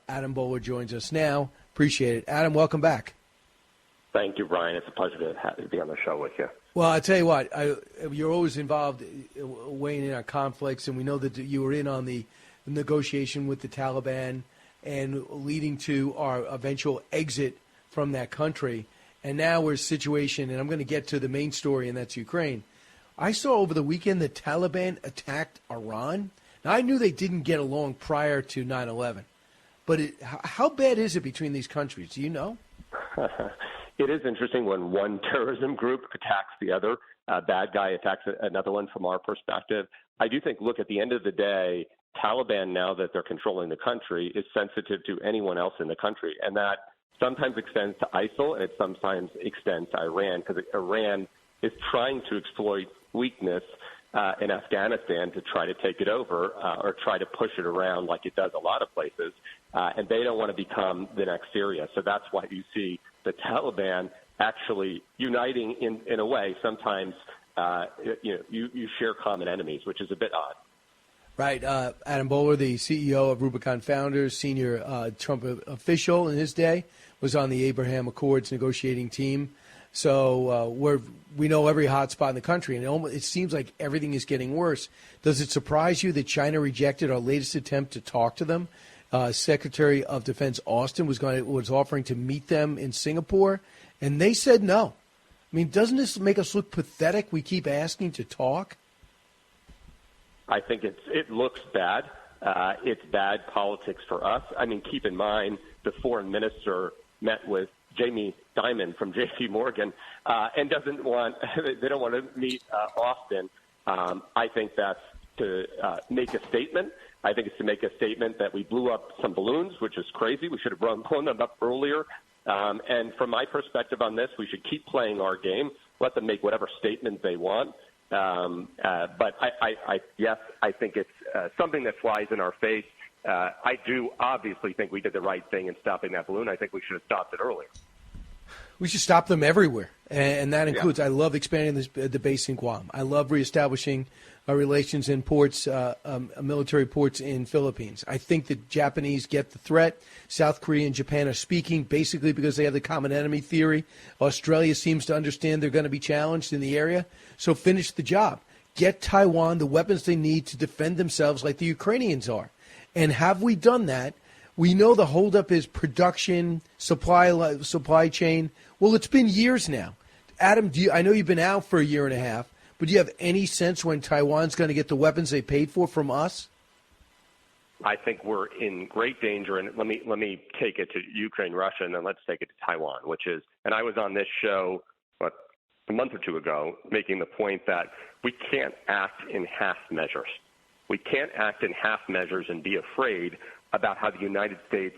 Adam Boehler joins us now. Appreciate it. Adam, welcome back. Thank you, Brian. It's a pleasure to be on the show with you. Well, I tell you what, you're always involved weighing in on conflicts, and we know that you were in on the negotiation with the Taliban and leading to our eventual exit from that country. And now we're in a situation, and I'm going to get to the main story, and that's Ukraine. I saw over the weekend the Taliban attacked Iran. Now, I knew they didn't get along prior to 9/11, but how bad is it between these countries? Do you know? It is interesting when one terrorism group attacks the other. A bad guy attacks another one from our perspective. I do think, look, at the end of the day, Taliban, now that they're controlling the country, is sensitive to anyone else in the country. And that sometimes extends to ISIL and it sometimes extends to Iran, because Iran is trying to exploit weakness in Afghanistan to try to take it over or try to push it around like it does a lot of places. And they don't want to become the next Syria. So that's why you see the Taliban actually uniting in a way. Sometimes, you share common enemies, which is a bit odd. Right. Adam Boehler, the CEO of Rubicon Founders, senior Trump official in his day, was on the Abraham Accords negotiating team. So we know every hot spot in the country, and it seems like everything is getting worse. Does it surprise you that China rejected our latest attempt to talk to them? Secretary of Defense Austin was offering to meet them in Singapore, and they said no. I mean, doesn't this make us look pathetic? We keep asking to talk. I think it looks bad. It's bad politics for us. I mean, keep in mind the foreign minister met with Jamie Dimon from J.P. Morgan and they don't want to meet Austin. I think that's to make a statement. I think it's to make a statement that we blew up some balloons, which is crazy. We should have blown them up earlier. And from my perspective on this, we should keep playing our game, let them make whatever statement they want. But yes, I think it's something that flies in our face. I do obviously think we did the right thing in stopping that balloon. I think we should have stopped it earlier. We should stop them everywhere, and that includes, I love expanding the base in Guam. I love reestablishing our relations in ports, military ports in Philippines. I think the Japanese get the threat. South Korea and Japan are speaking basically because they have the common enemy theory. Australia seems to understand they're going to be challenged in the area. So finish the job. Get Taiwan the weapons they need to defend themselves like the Ukrainians are. And have we done that? We know the holdup is production, supply chain. Well, it's been years now. Adam, I know you've been out for a year and a half, but do you have any sense when Taiwan's going to get the weapons they paid for from us? I think we're in great danger, and let me take it to Ukraine, Russia, and then let's take it to Taiwan, and I was on this show a month or two ago making the point that we can't act in half measures. We can't act in half measures and be afraid about how the United States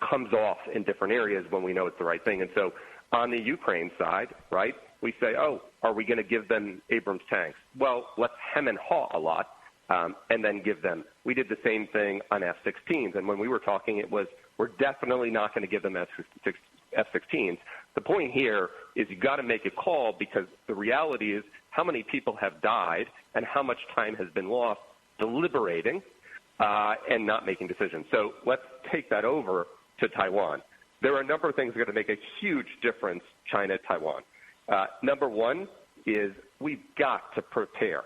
comes off in different areas when we know it's the right thing. And so on the Ukraine side, right, we say, are we going to give them Abrams tanks? Well, let's hem and haw a lot and then give them. We did the same thing on F-16s. And when we were talking, it was, we're definitely not going to give them F-16s. The point here is you've got to make a call, because the reality is how many people have died and how much time has been lost deliberating and not making decisions. So let's take that over to Taiwan. There are a number of things that are going to make a huge difference, China, Taiwan. Number one is we've got to prepare.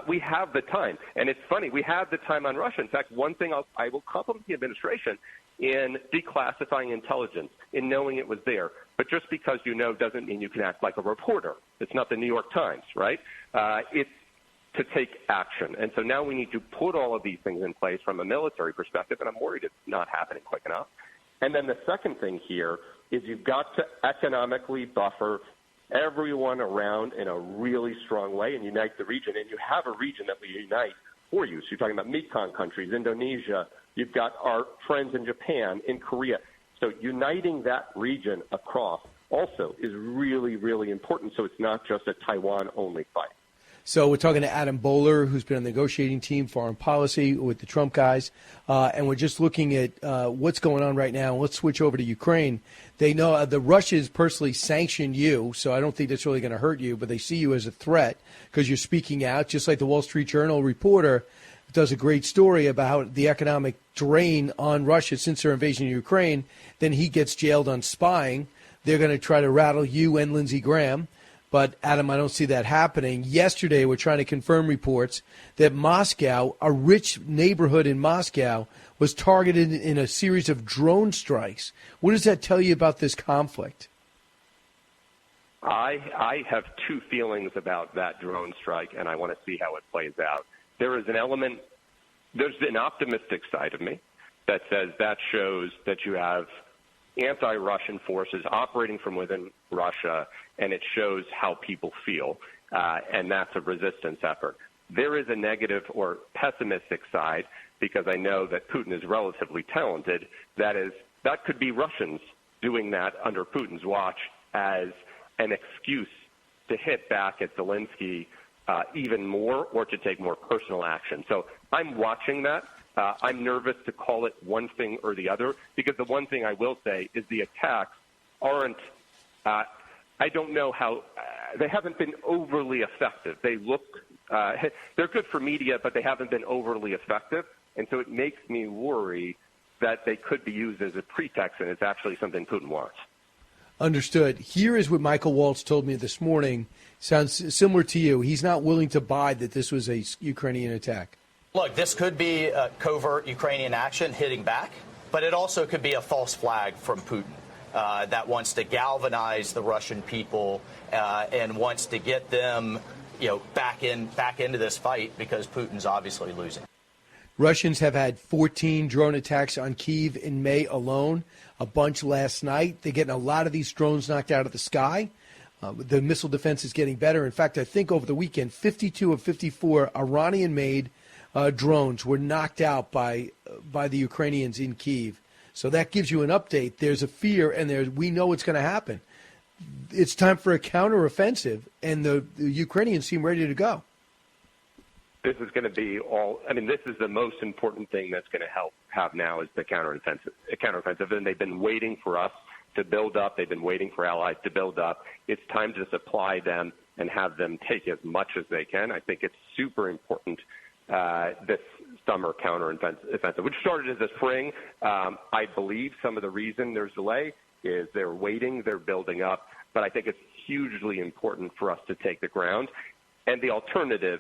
We have the time. And it's funny, we have the time on Russia. In fact, one thing I will compliment the administration in declassifying intelligence, in knowing it was there. But just because you know doesn't mean you can act like a reporter. It's not the New York Times, right? It's to take action. And so now we need to put all of these things in place from a military perspective, and I'm worried it's not happening quick enough. And then the second thing here is you've got to economically buffer everyone around in a really strong way and unite the region. And you have a region that will unite for you. So you're talking about Mekong countries, Indonesia. You've got our friends in Japan, in Korea. So uniting that region across also is really, really important. So it's not just a Taiwan-only fight. So we're talking to Adam Boehler, who's been on the negotiating team, foreign policy with the Trump guys, and we're just looking at what's going on right now. Let's switch over to Ukraine. They know the Russians personally sanctioned you, so I don't think that's really going to hurt you, but they see you as a threat because you're speaking out, just like the Wall Street Journal reporter does a great story about how the economic drain on Russia since their invasion of Ukraine. Then he gets jailed on spying. They're going to try to rattle you and Lindsey Graham. But, Adam, I don't see that happening. Yesterday, we're trying to confirm reports that Moscow, a rich neighborhood in Moscow, was targeted in a series of drone strikes. What does that tell you about this conflict? I have two feelings about that drone strike, and I want to see how it plays out. There is an element, there's an optimistic side of me that says that shows that you have anti-Russian forces operating from within Russia, and it shows how people feel, and that's a resistance effort. There is a negative or pessimistic side because I know that Putin is relatively talented. That could be Russians doing that under Putin's watch as an excuse to hit back at Zelensky even more or to take more personal action. So I'm watching that. I'm nervous to call it one thing or the other because the one thing I will say is the attacks aren't I don't know how they haven't been overly effective. They look they're good for media, but they haven't been overly effective. And so it makes me worry that they could be used as a pretext and it's actually something Putin wants. Understood. Here is what Michael Waltz told me this morning. Sounds similar to you. He's not willing to buy that this was a Ukrainian attack. Look, this could be a covert Ukrainian action hitting back, but it also could be a false flag from Putin that wants to galvanize the Russian people and wants to get them, back into this fight because Putin's obviously losing. Russians have had 14 drone attacks on Kyiv in May alone, a bunch last night. They're getting a lot of these drones knocked out of the sky. The missile defense is getting better. In fact, I think over the weekend, 52 of 54 Iranian-made drones were knocked out by the Ukrainians in Kyiv. So that gives you an update. There's a fear, and we know it's going to happen. It's time for a counteroffensive, and the Ukrainians seem ready to go. This is going to be this is the most important thing that's going to have now is the counteroffensive. And they've been waiting for us to build up. They've been waiting for allies to build up. It's time to supply them and have them take as much as they can. I think it's super important, this summer counteroffensive, which started as a spring. I believe some of the reason there's delay is they're waiting, they're building up. But I think it's hugely important for us to take the ground. And the alternative,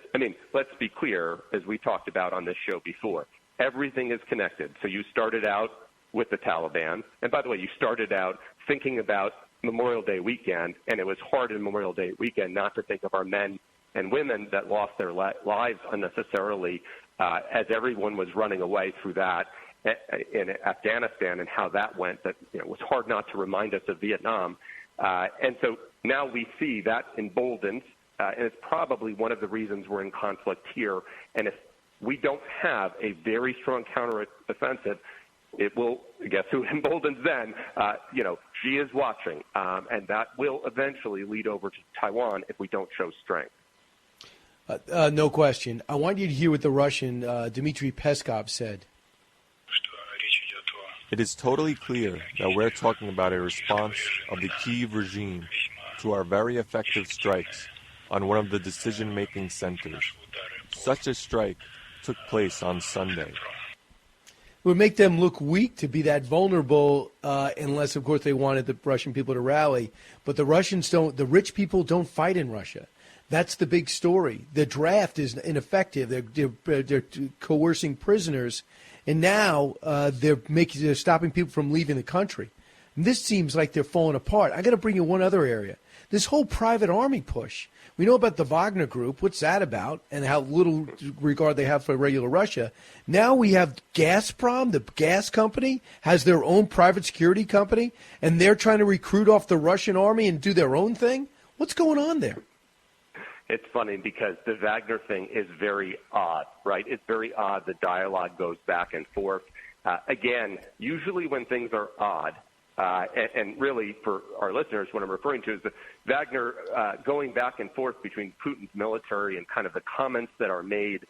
let's be clear, as we talked about on this show before, everything is connected. So you started out with the Taliban. And by the way, you started out thinking about Memorial Day weekend, and it was hard in Memorial Day weekend not to think of our men and women that lost their lives unnecessarily as everyone was running away through that in Afghanistan and how that went. That it was hard not to remind us of Vietnam. And so now we see that emboldened. And it's probably one of the reasons we're in conflict here. And if we don't have a very strong counteroffensive, it will, guess who emboldens then? She is watching. And that will eventually lead over to Taiwan if we don't show strength. No question. I want you to hear what the Russian Dmitry Peskov said. It is totally clear that we're talking about a response of the Kyiv regime to our very effective strikes on one of the decision-making centers. Such a strike took place on Sunday. It would make them look weak to be that vulnerable, unless, of course, they wanted the Russian people to rally. But the Russians don't. The rich people don't fight in Russia. That's the big story. The draft is ineffective. They're coercing prisoners, and now they're stopping people from leaving the country. And this seems like they're falling apart. I got to bring you one other area. This whole private army push. We know about the Wagner Group. What's that about? And how little regard they have for regular Russia. Now we have Gazprom, the gas company, has their own private security company, and they're trying to recruit off the Russian army and do their own thing? What's going on there? It's funny because the Wagner thing is very odd, right? It's very odd. The dialogue goes back and forth. Again, usually when things are odd, and really for our listeners, what I'm referring to is the Wagner going back and forth between Putin's military and kind of the comments that are made.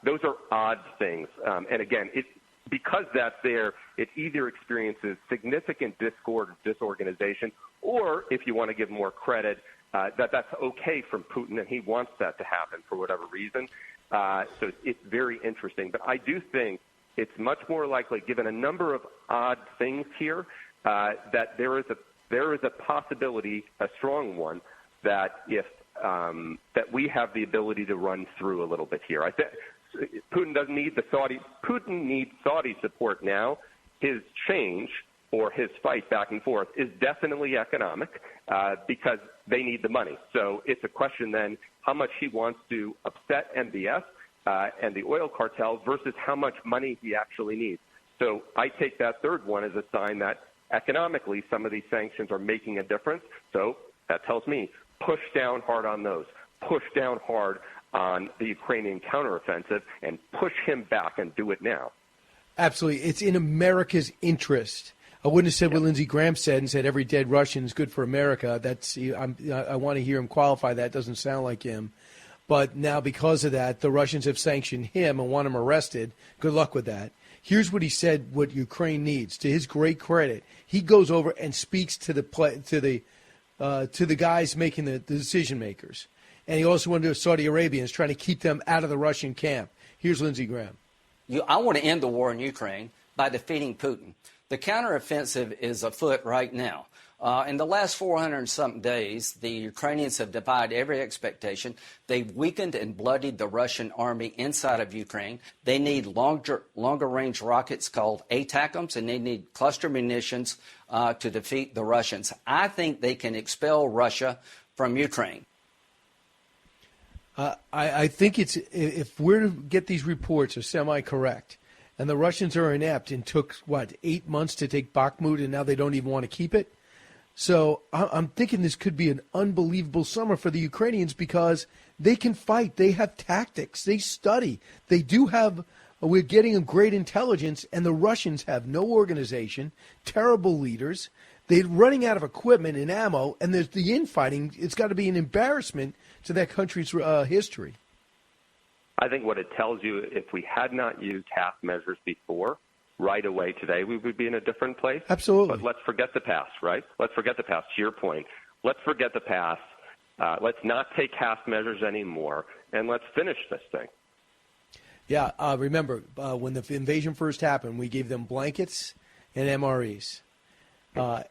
Those are odd things. And again, because that's there, it either experiences significant discord, disorganization, or if you want to give more credit, that's okay from Putin and he wants that to happen for whatever reason. So it's very interesting. But I do think it's much more likely, given a number of odd things here, that there is a possibility, a strong one, that if that we have the ability to run through a little bit here. I think Putin doesn't need Putin needs Saudi support now. His change or his fight back and forth is definitely economic because they need the money. So it's a question then how much he wants to upset MBS and the oil cartels versus how much money he actually needs. So I take that third one as a sign that economically some of these sanctions are making a difference. So that tells me push down hard on those, push down hard on the Ukrainian counteroffensive, and push him back and do it now. Absolutely. It's in America's interest. I wouldn't have said what Lindsey Graham said and said every dead Russian is good for America. I want to hear him qualify that. It doesn't sound like him. But now because of that, the Russians have sanctioned him and want him arrested. Good luck with that. Here's what he said what Ukraine needs. To his great credit, he goes over and speaks to the guys making the decision makers. And he also went to Saudi Arabians trying to keep them out of the Russian camp. Here's Lindsey Graham. I want to end the war in Ukraine by defeating Putin. The counteroffensive is afoot right now. In the last 400-something days, the Ukrainians have defied every expectation. They've weakened and bloodied the Russian army inside of Ukraine. They need longer-range rockets called ATACMS, and they need cluster munitions to defeat the Russians. I think they can expel Russia from Ukraine. I think if we're to get these reports are semi-correct, and the Russians are inept and took, 8 months to take Bakhmut, and now they don't even want to keep it. So I'm thinking this could be an unbelievable summer for the Ukrainians because they can fight. They have tactics. They study. They do have – we're getting a great intelligence, and the Russians have no organization, terrible leaders. They're running out of equipment and ammo, and there's the infighting. It's got to be an embarrassment to that country's history. I think what it tells you, if we had not used half measures before, right away today, we would be in a different place. Absolutely. But let's forget the past, right? Let's forget the past. To your point, let's forget the past. Let's not take half measures anymore, and let's finish this thing. Yeah, remember, when the invasion first happened, we gave them blankets and MREs.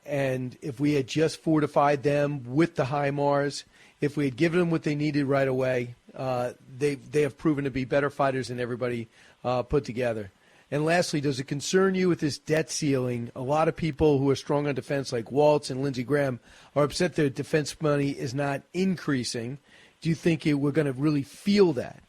And if we had just fortified them with the HIMARS, if we had given them what they needed right away, they have proven to be better fighters than everybody put together. And lastly, does it concern you with this debt ceiling? A lot of people who are strong on defense, like Waltz and Lindsey Graham, are upset their defense money is not increasing. Do you think we're going to really feel that?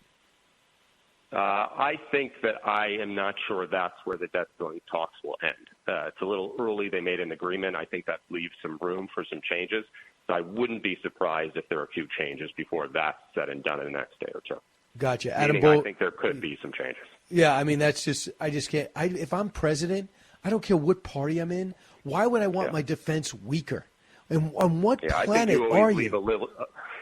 I think that I am not sure that's where the debt ceiling talks will end. It's a little early. They made an agreement. I think that leaves some room for some changes. So I wouldn't be surprised if there are a few changes before that's said and done in the next day or two. Gotcha. I think there could be some changes. Yeah, I mean, that's just – I just can't – if I'm president, I don't care what party I'm in. Why would I want my defense weaker? And on what planet are you?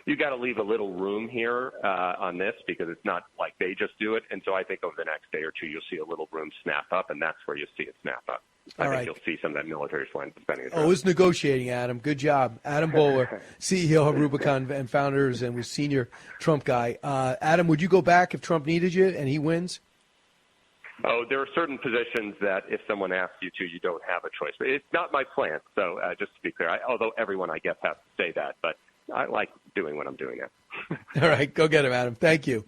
You got to leave a little room here on this because it's not like they just do it. And so I think over the next day or two, you'll see a little room snap up, and that's where you'll see it snap up. I think you'll see some of that military spending. Oh, it's negotiating, Adam. Good job. Adam Boehler, CEO of Rubicon and founders and was senior Trump guy. Adam, would you go back if Trump needed you and he wins? Oh, there are certain positions that if someone asks you to, you don't have a choice. But it's not my plan. So just to be clear, although everyone, I guess, has to say that. But I like doing what I'm doing now. All right. Go get him, Adam. Thank you.